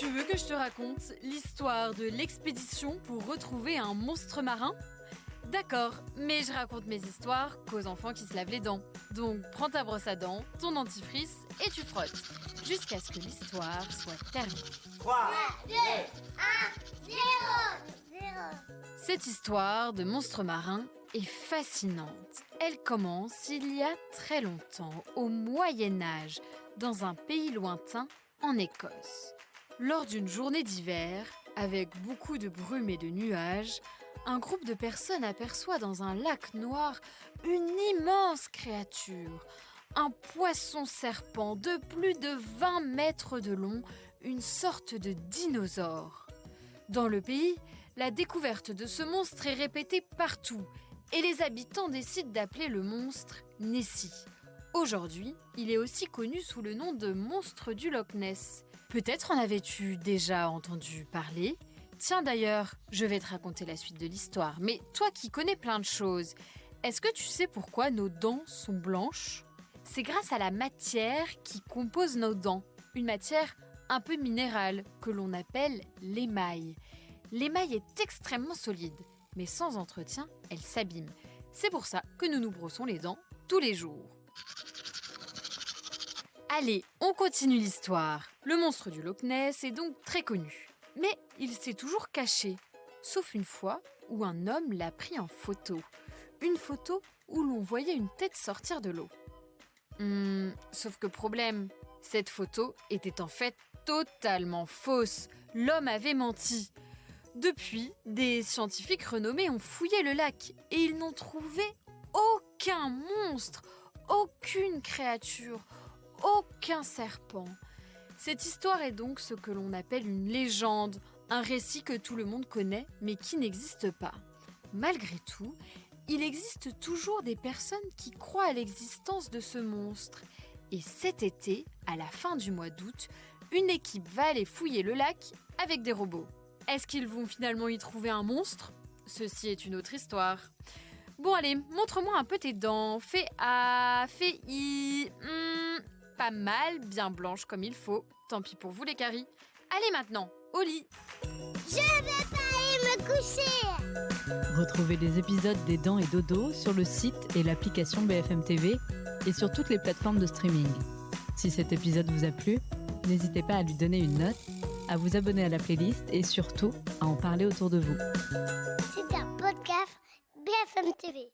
Tu veux que je te raconte l'histoire de l'expédition pour retrouver un monstre marin ? D'accord, mais je raconte mes histoires qu'aux enfants qui se lavent les dents. Donc prends ta brosse à dents, ton dentifrice et tu frottes, jusqu'à ce que l'histoire soit terminée. 3, 2, 1, 0. Cette histoire de monstre marin est fascinante. Elle commence il y a très longtemps, au Moyen-Âge, dans un pays lointain, en Écosse. Lors d'une journée d'hiver, avec beaucoup de brume et de nuages, un groupe de personnes aperçoit dans un lac noir une immense créature, un poisson-serpent de plus de 20 mètres de long, une sorte de dinosaure. Dans le pays, la découverte de ce monstre est répétée partout et les habitants décident d'appeler le monstre Nessie. Aujourd'hui, il est aussi connu sous le nom de monstre du Loch Ness. Peut-être en avais-tu déjà entendu parler ? Tiens d'ailleurs, je vais te raconter la suite de l'histoire. Mais toi qui connais plein de choses, est-ce que tu sais pourquoi nos dents sont blanches ? C'est grâce à la matière qui compose nos dents. Une matière un peu minérale que l'on appelle l'émail. L'émail est extrêmement solide, mais sans entretien, elle s'abîme. C'est pour ça que nous nous brossons les dents tous les jours. Allez, on continue l'histoire. Le monstre du Loch Ness est donc très connu. Mais il s'est toujours caché, sauf une fois où un homme l'a pris en photo. Une photo où l'on voyait une tête sortir de l'eau. Sauf que problème, cette photo était en fait totalement fausse. L'homme avait menti. Depuis, des scientifiques renommés ont fouillé le lac et ils n'ont trouvé aucun monstre, aucune créature, aucun serpent. Cette histoire est donc ce que l'on appelle une légende, un récit que tout le monde connaît mais qui n'existe pas. Malgré tout, il existe toujours des personnes qui croient à l'existence de ce monstre. Et cet été, à la fin du mois d'août, une équipe va aller fouiller le lac avec des robots. Est-ce qu'ils vont finalement y trouver un monstre ? Ceci est une autre histoire. Bon allez, montre-moi un peu tes dents. Fais A, fais I. Pas mal, bien blanche comme il faut. Tant pis pour vous les caries. Allez maintenant, au lit. Je vais pas aller me coucher. Retrouvez les épisodes des Dents et Dodo sur le site et l'application BFM TV et sur toutes les plateformes de streaming. Si cet épisode vous a plu, n'hésitez pas à lui donner une note, à vous abonner à la playlist et surtout à en parler autour de vous. C'est un podcast BFM TV.